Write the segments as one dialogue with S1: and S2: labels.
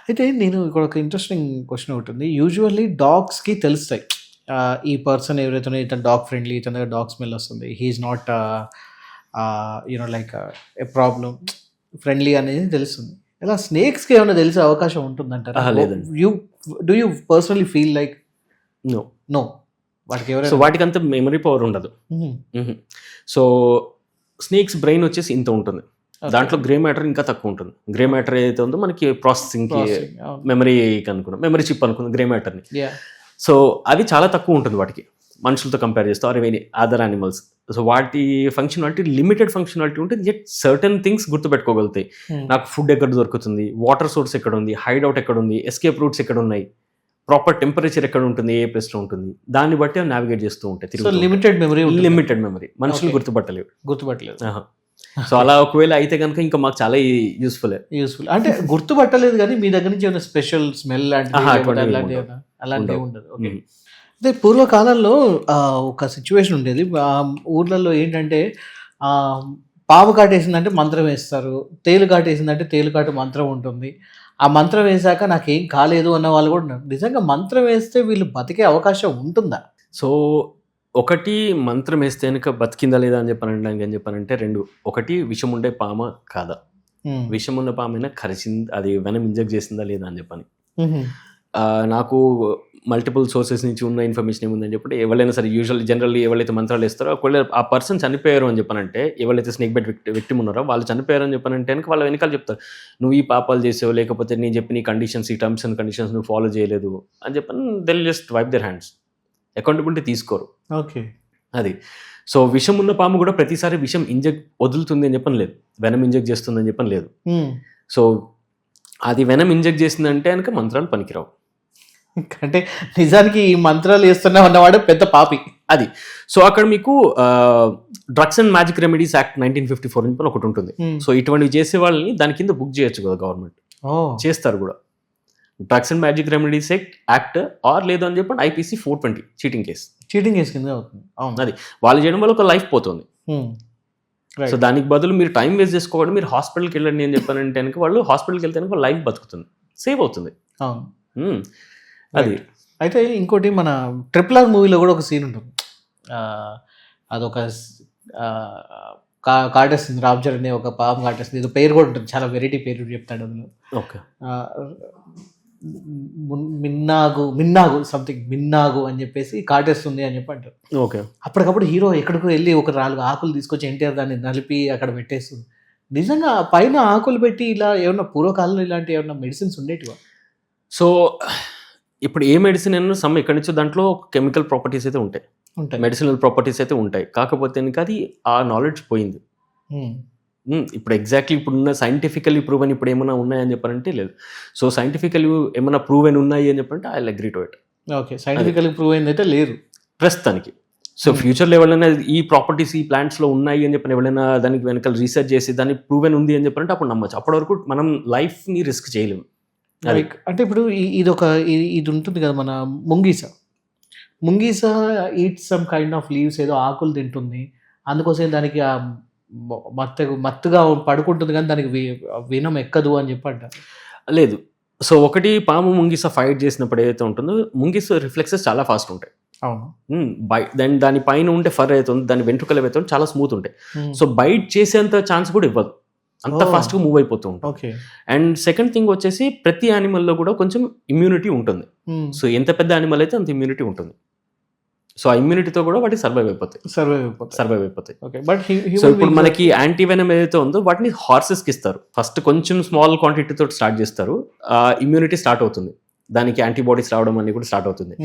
S1: అయితే నేను ఇక్కడ ఒక ఇంట్రెస్టింగ్ క్వశ్చన్ ఒకటి ఉంది. యూజువల్లీ డాగ్స్‌కి తెలుస్తాయి. ఈ పర్సన్ ఎవరైతే ఇతను డాగ్ ఫ్రెండ్లీ, ఇతని దగ్గర డాగ్ స్మెల్ వస్తుంది. He is not like a problem friendly అనేది తెలుస్తుంది. ఇలా స్నేక్స్‌కి ఏమైనా తెలిసే అవకాశం ఉంటుందంటారా?
S2: లేదండి.
S1: You personally feel like
S2: no.
S1: No వాటికి
S2: సో
S1: ఎవరైనా
S2: వాటికి అంత మెమరీ పవర్ ఉండదు. సో స్నేక్స్ బ్రెయిన్ వచ్చేసి ఇంత ఉంటుంది. దాంట్లో గ్రే మ్యాటర్ ఇంకా తక్కువ ఉంటుంది. గ్రే మ్యాటర్ ఏదైతే ఉందో మనకి ప్రాసెసింగ్కి మెమరీ అనుకున్నాం, మెమరీ చిప్ అనుకున్నాం గ్రే మ్యాటర్ని. సో అది చాలా తక్కువ ఉంటుంది వాటికి మనుషులతో కంపేర్ చేస్తే or very other animals. So వాటి ఫంక్షనాలిటీ లిమిటెడ్ ఫంక్షనాలిటీ ఉంటుంది, యట్ సర్టన్ థింగ్స్ గుర్తుపెట్టుకోగలుగుతాయి. నాకు ఫుడ్ ఎక్కడ దొరుకుతుంది, వాటర్ సోర్స్ ఎక్కడ ఉంది, హైడ్ అవుట్ ఎక్కడ ఉంది, ఎస్కేప్ రూట్స్ ఎక్కడ ఉన్నాయి, ప్రాపర్ టెంపరేచర్ ఎక్కడ ఉంటుంది, ఏ ప్లేస్లో ఉంటుంది, దాన్ని బట్టి అవి నావిగేట్ చేస్తూ ఉంటాయి.
S1: లిమిటెడ్ మెమరీ
S2: మనుషులు గుర్తుపట్టలేవు.
S1: గుర్తుపట్టలేదు.
S2: సో అలా ఒకవేళ అయితే కనుక ఇంకా మాకు చాలా యూస్ఫుల్
S1: అంటే గుర్తుపట్టలేదు కానీ మీ దగ్గర నుంచి ఏమైనా స్పెషల్ స్మెల్ అలాంటివి ఉండదు. ఓకే. అయితే పూర్వకాలంలో ఒక సిచ్యువేషన్ ఉండేది ఊర్లలో. ఏంటంటే పాము కాటేసిందంటే మంత్రం వేస్తారు, తేలు కాటేసిందంటే తేలుకాటు మంత్రం ఉంటుంది. ఆ మంత్రం వేశాక నాకేం కాలేదు అన్న వాళ్ళు కూడా ఉన్నారు. నిజంగా మంత్రం వేస్తే వీళ్ళు బతికే అవకాశం ఉంటుందా?
S2: సో ఒకటి మంత్రం వేస్తే కనుక బతికిందా లేదా అని చెప్పానంటే ఏం చెప్పానంటే రెండు. ఒకటి విషం ఉండే పామ కాదా, విషం ఉన్న పామైనా కరిచింది, అది వెనం ఇంజెక్ట్ చేసిందా లేదా అని చెప్పని. నాకు మల్టిపుల్ సోర్సెస్ నుంచి ఉన్న ఇన్ఫర్మేషన్ ఏముందని చెప్పంటే ఎవరైనా సరే జనరల్లీ ఎవరైతే మంత్రాలు వేస్తారో ఒకవేళ ఆ పర్సన్ చనిపోయారు అని చెప్పానంటే, ఎవరైతే స్నేక్ బైట్ విక్టిమ్ ఉన్నారో వాళ్ళు చనిపోయారు అని చెప్పానంటే కనుక వాళ్ళ వెనకాల చెప్తారు, నువ్వు ఈ పాపాలు చేసావు, లేకపోతే నేను చెప్పిన ఈ కండిషన్స్, ఈ టర్మ్స్ అండ్ కండిషన్స్ నువ్వు ఫాలో చేయలేదు అని చెప్పని they just wipe their hands. Accountability తీసుకోరు.
S1: ఓకే.
S2: అది. సో విషం ఉన్న పాము కూడా ప్రతిసారి విషం వదులుతుంది అని చెప్పని లేదు, వెనం ఇంజెక్ట్ చేస్తుంది అని చెప్పని లేదు. సో అది వెనం ఇంజెక్ట్ చేసిందంటే కనుక మంత్రాలు పనికిరావు.
S1: అంటే నిజానికి ఈ మంత్రాలు వేస్తున్నా ఉన్నవాడు పెద్ద పాపి.
S2: అది. సో అక్కడ మీకు drugs and magic remedies act 1954 అని ఒకటి ఉంటుంది. సో ఇటువంటివి చేసే వాళ్ళని దాని కింద బుక్ చేయొచ్చు కదా గవర్నమెంట్, చేస్తారు కూడా. Drugs and magic remedies act or లేదు అని చెప్పండి IPC 420 చీటింగ్ కేసు
S1: కింద అవుతుంది.
S2: అది వాళ్ళు చేయడం వల్ల ఒక లైఫ్ పోతుంది. సో దానికి బదులు మీరు టైం వేస్ట్ చేసుకోవడం, మీరు హాస్పిటల్కి వెళ్ళండి అని చెప్పానంటే కనుక వాళ్ళు హాస్పిటల్కి వెళ్తే కనుక లైఫ్ బతుకుతుంది, సేవ్ అవుతుంది. అది.
S1: అయితే ఇంకోటి మన RRR మూవీలో కూడా ఒక సీన్ ఉంటుంది. అదొక కాటేస్తుంది, రాబ్జర్ అనే ఒక పాము కాటేస్తుంది. ఇది పేరు కూడా ఉంటుంది, చాలా వెరైటీ పేరు చెప్తాడు అందులో.
S2: ఓకే.
S1: మిన్నాగు సంథింగ్ మిన్నాగు అని చెప్పేసి కాటేస్తుంది అని చెప్పి అంటారు.
S2: ఓకే.
S1: అప్పటికప్పుడు హీరో ఎక్కడికో వెళ్ళి ఒక 4 ఆకులు తీసుకొచ్చి ఎన్టీఆర్ దాన్ని నలిపి అక్కడ పెట్టేస్తుంది. నిజంగా పైన ఆకులు పెట్టి ఇలా ఏమన్నా పూర్వకాలంలో ఇలాంటి ఏమన్నా మెడిసిన్స్ ఉండేటివా?
S2: సో ఇప్పుడు ఏ మెడిసిన్ అయినా ఎక్కడి నుంచో దాంట్లో కెమికల్ ప్రాపర్టీస్ అయితే ఉంటాయి, మెడిసినల్ ప్రాపర్టీస్ అయితే ఉంటాయి. కాకపోతే ఇంకా అది ఆ నాలెడ్జ్ పోయింది. ఇప్పుడు ఎగ్జాక్ట్లీ ఇప్పుడున్న సైంటిఫికల్లీ ప్రూవెన్ ఇప్పుడు ఏమైనా ఉన్నాయని చెప్పారంటే లేదు. సో సైంటిఫికల్లీ ఏమైనా ప్రూవెన్ ఉన్నాయి అని చెప్పంటే I agree to it.
S1: Okay. Scientifically proven అయితే లేదు
S2: ప్రస్తుతానికి. సో ఫ్యూచర్లో ఎవరైనా ఈ ప్రాపర్టీస్ ఈ ప్లాంట్స్లో ఉన్నాయి అని చెప్పిన ఎవరైనా దానికి వెనకాల రీసెర్చ్ చేసి దాన్ని ప్రూవెన్ ఉంది అని చెప్పారంటే అప్పుడు నమ్మచ్చు. అప్పటి వరకు మనం లైఫ్ని రిస్క్ చేయలేము.
S1: అంటే ఇప్పుడు ఇది ఉంటుంది కదా మన ముంగీస eat some kind of leaves, ఏదో ఆకులు తింటుంది, అందుకోసం దానికి మత్తుగా పడుకుంటుంది కానీ దానికి వినం ఎక్కదు అని చెప్పి అంటారు.
S2: లేదు. సో ఒకటి పాము ముంగిస ఫైట్ చేసినప్పుడు ఏదైతే ఉంటుందో ముంగిస రిఫ్లెక్సెస్ చాలా ఫాస్ట్ ఉంటాయి.
S1: అవును.
S2: దాని పైన ఉంటే ఫర్ అయితే దాని వెంట్రుకలు ఏవైతే చాలా స్మూత్ ఉంటాయి. సో బైట్ చేసేంత ఛాన్స్ కూడా ఇవ్వదు, అంత ఫాస్ట్గా మూవ్ అయిపోతూ ఉంటుంది.
S1: ఓకే.
S2: అండ్ సెకండ్ థింగ్ వచ్చేసి ప్రతి యానిమల్లో కూడా కొంచెం ఇమ్యూనిటీ ఉంటుంది. సో ఎంత పెద్ద యానిమల్ అయితే అంత ఇమ్యూనిటీ ఉంటుంది. సో ఆ ఇమ్యూనిటీతో కూడా వాటి సర్వైవ్ అయిపోతాయి. సో ఇప్పుడు మనకి యాంటీవెనమ్ ఏదైతే ఉందో వాటిని హార్సెస్కి ఇస్తారు. ఫస్ట్ కొంచెం స్మాల్ క్వాంటిటీతో స్టార్ట్ చేస్తారు, ఇమ్యూనిటీ స్టార్ట్ అవుతుంది, దానికి యాంటీబాడీస్ రావడం అనేది కూడా స్టార్ట్ అవుతుంది.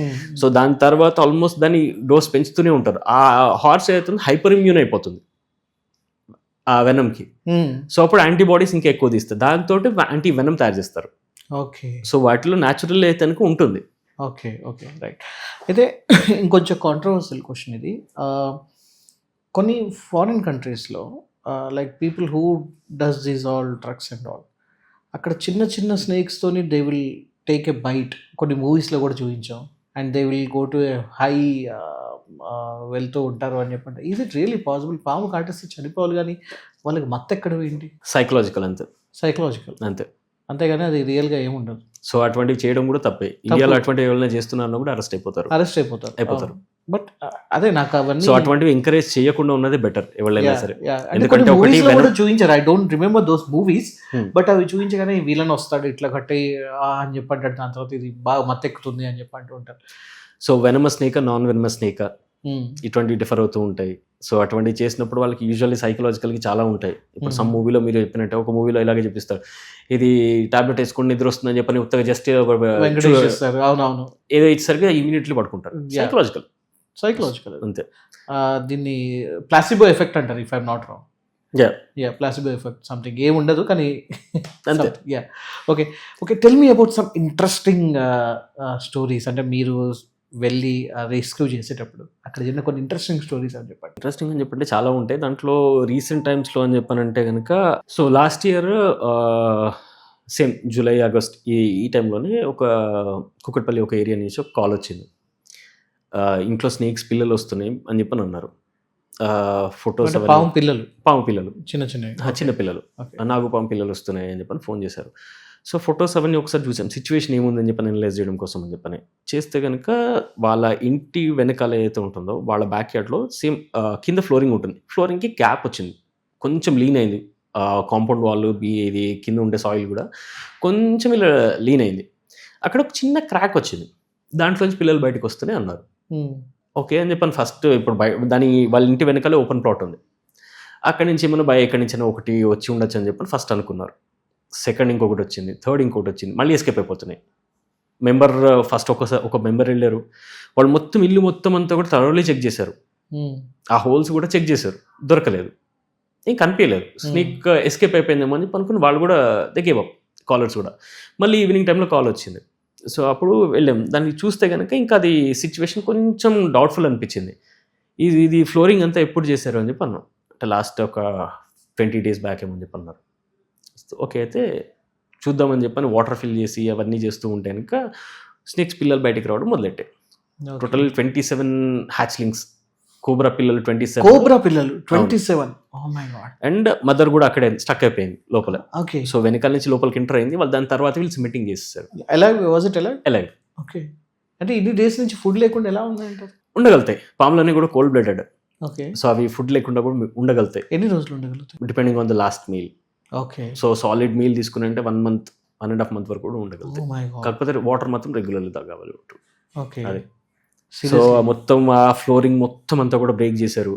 S2: సో దాని తర్వాత ఆల్మోస్ట్ దాన్ని డోస్ పెంచుతూనే ఉంటారు. ఆ హార్స్ ఏదైతే హైపర్ ఇమ్యూన్ అయిపోతుంది ఆ వెనంకి. సో అప్పుడు యాంటీబాడీస్ ఇంకా ఎక్కువ తీస్తారు, దాంతో యాంటీ వెనం తయారు చేస్తారు.
S1: ఓకే.
S2: సో వాటిలో న్యాచురల్ అయితే ఉంటుంది.
S1: ఓకే. రైట్. అయితే ఇంకొంచెం కాంట్రవర్షియల్ క్వశ్చన్ ఇది. కొన్ని ఫారిన్ కంట్రీస్లో like people who does these all drugs and all, అక్కడ చిన్న స్నేక్స్తోని they will take a bite. కొన్ని మూవీస్లో కూడా చూపించాం. And they will go to a high వెళ్తూ ఉంటారు అని చెప్పంటే, ఈజ్ ఇట్ రియలీ పాసిబుల్? పాము కాటేస్తే చనిపోవాలి కానీ వాళ్ళకి మత్తు ఎక్కడ ఏంటి?
S2: సైకలాజికల్ అంతే.
S1: అంతేగాని అది రియల్గా ఏముండదు.
S2: సో అటువంటివి చేయడం కూడా తప్పే. ఇండియాలో అటువంటి ఎవరైనా చేస్తున్నారన్నా కూడా అరెస్ట్ అయిపోతారు.
S1: బట్ అదే నాకు అవన్నీ
S2: సో అటువంటివి ఎంకరేజ్ చేయకుండా ఉన్నదే బెటర్ ఎవరైనా సరే.
S1: ఎందుకంటే ఒకటి చూపించారు, I don't remember those movies, but అవి చూపించగానే వీళ్ళని వస్తాడు ఇట్లా కట్టి అని చెప్పంటాడు, దాని తర్వాత ఇది బాగా మత్తెక్కుతుంది అని చెప్పి అంటూ ఉంటారు.
S2: So venomous snake, non venomous snake ఇటువంటివి డిఫర్ అవుతూ ఉంటాయి. సో అటువంటివి చేసినప్పుడు వాళ్ళకి యూజువల్లీ సైకలాజికల్గా చాలా ఉంటాయి. ఇప్పుడు సమ్ మూవీలో మీరు చెప్పినట్టే ఒక మూవీలో ఇలాగే చూపిస్తారు, ఇది టాబ్లెట్ వేసుకుని నిద్ర వస్తుందని చెప్పని ఉత్తగా జస్ట్ ఏదో ఇచ్చేసరికి ఇమీడియట్లీ పడుకుంటారు. సైకలాజికల్ అంతే.
S1: దీన్ని ప్లాసిబో ఎఫెక్ట్ అంటారు, if I'm not wrong. Placebo effect something ఏం ఉండదు కానీ
S2: అంతే.
S1: Okay tell me about some interesting stories. అంటే మీరు వెళ్ళి రెస్క్యూ చేసేటప్పుడు అక్కడ జరిగిన కొన్ని ఇంట్రెస్టింగ్ స్టోరీస్ అని చెప్పండి.
S2: ఇంట్రెస్టింగ్ అని చెప్పంటే చాలా ఉంటాయి. దాంట్లో రీసెంట్ టైమ్స్లో అని చెప్పానంటే కనుక, so last year same July August ఈ టైంలోనే ఒక కుక్కట్పల్లి ఒక ఏరియా నుంచి ఒక కాల్ వచ్చింది, ఇంట్లో స్నేక్స్ పిల్లలు వస్తున్నాయి అని చెప్పని అన్నారు. ఫొటోస్
S1: పాము పిల్లలు
S2: చిన్న పిల్లలు నాగుపాము పిల్లలు వస్తున్నాయి అని చెప్పని ఫోన్ చేశారు. సో ఫొటోస్ అవన్నీ ఒకసారి చూసాం, సిచ్యువేషన్ ఏముందని చెప్పని అనలైజ్ చేయడం కోసం అని చెప్పని చేస్తే కనుక వాళ్ళ ఇంటి వెనకాల ఏదైతే ఉంటుందో వాళ్ళ బ్యాక్ యార్డ్లో సేమ్ కింద ఫ్లోరింగ్ ఉంటుంది, ఫ్లోరింగ్కి గ్యాప్ వచ్చింది, కొంచెం లీన్ అయింది. కాంపౌండ్ వాళ్ళు ఇది కింద ఉండే సాయిల్ కూడా కొంచెం ఇలా లీన్ అయింది. అక్కడ ఒక చిన్న క్రాక్ వచ్చింది, దాంట్లోంచి పిల్లలు బయటకు వస్తూనే అన్నారు. ఓకే అని చెప్పాను. ఫస్ట్ ఇప్పుడు వాళ్ళ ఇంటి వెనకాలే ఓపెన్ ప్లాట్ ఉంది, అక్కడి నుంచి ఏమైనా ఎక్కడి నుంచైనా ఒకటి వచ్చి ఉండొచ్చు అని చెప్పని ఫస్ట్ అనుకున్నారు. సెకండ్ ఇంకొకటి వచ్చింది, థర్డ్ ఇంకొకటి వచ్చింది, మళ్ళీ ఎస్కేప్ అయిపోతున్నాయి. ఫస్ట్ ఒక మెంబర్ వెళ్ళారు, వాళ్ళు మొత్తం ఇల్లు మొత్తం అంతా కూడా థరోలీ చెక్ చేశారు, ఆ హోల్స్ కూడా చెక్ చేశారు, దొరకలేదు, ఏం కనిపించలేదు. స్నేక్ ఎస్కేప్ అయిపోయిందేమో అని చెప్పి అనుకుని వాళ్ళు కూడా దిగేవాం, కాలర్స్ కూడా. మళ్ళీ ఈవినింగ్ టైంలో కాల్ వచ్చింది. సో అప్పుడు వెళ్ళాం, దాన్ని చూస్తే కనుక ఇంకా అది సిచ్యువేషన్ కొంచెం డౌట్ఫుల్ అనిపించింది. ఇది ఫ్లోరింగ్ అంతా ఎప్పుడు చేశారు అని చెప్పి అన్నాం. అంటే లాస్ట్ ఒక 20 days బ్యాక్ ఏమని చెప్పి అన్నారు. ఓకే అయితే చూద్దామని చెప్పని వాటర్ ఫిల్ చేసి అవన్నీ చేస్తూ ఉంటే కనుక స్నేక్స్ పిల్లలు బయటికి రావడం మొదలెట్టాయి. టోటల్ 27 హ్యాచ్లింగ్స్, కోబ్రా పిల్లలు 27. అండ్ మదర్ కూడా అక్కడే స్టక్ అయిపోయింది లోపల. సో వెనకాల నుంచి లోపలికి ఎంటర్ అయింది. వాళ్ళు దాని తర్వాత వీళ్ళు సిమెంటింగ్ చేసేసారు. ఎలాగ
S1: అంటే ఇన్ని డేస్ నుంచి ఫుడ్ లేకుండా ఎలా ఉందంటారు?
S2: ఉండగలుగుతాయి, పాములన్నీ కూడా కోల్డ్ బ్లడెడ్. సో అవి ఫుడ్ లేకుండా కూడా ఉండగలుగుతాయి.
S1: ఎన్ని రోజులు ఉండగలుగుతాయి?
S2: Depending on the last meal. So solid meal తీసుకుని అంటే 1 month 1.5 months వరకు కూడా ఉండగలుగుతాయి. కాకపోతే వాటర్ మాత్రం రెగ్యులర్లీ తాగాలి. అది సో మొత్తం ఆ ఫ్లోరింగ్ మొత్తం అంతా కూడా బ్రేక్ చేశారు.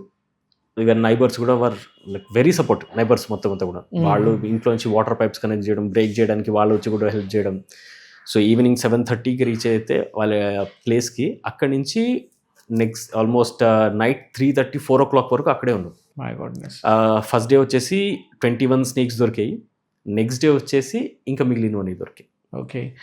S2: ఇక నైబర్స్ కూడా were like very support. Neighbours మొత్తం అంతా కూడా వాళ్ళు ఇంట్లో నుంచి వాటర్ పైప్స్ కనెక్ట్ చేయడం, బ్రేక్ చేయడానికి వాళ్ళు వచ్చి కూడా హెల్ప్ చేయడం. సో ఈవినింగ్ 7:30కి రీచ్ అయితే వాళ్ళ ప్లేస్కి, అక్కడి నుంచి నెక్స్ట్ ఆల్మోస్ట్ నైట్ 3:30, 4 o'clock వరకు అక్కడే ఉన్నాం. ఫస్ట్ డే వచ్చేసి 21 snakes దొరికాయి, నెక్స్ట్ డే వచ్చేసి ఇంకా మిగిలినవన్నీ దొరికాయి.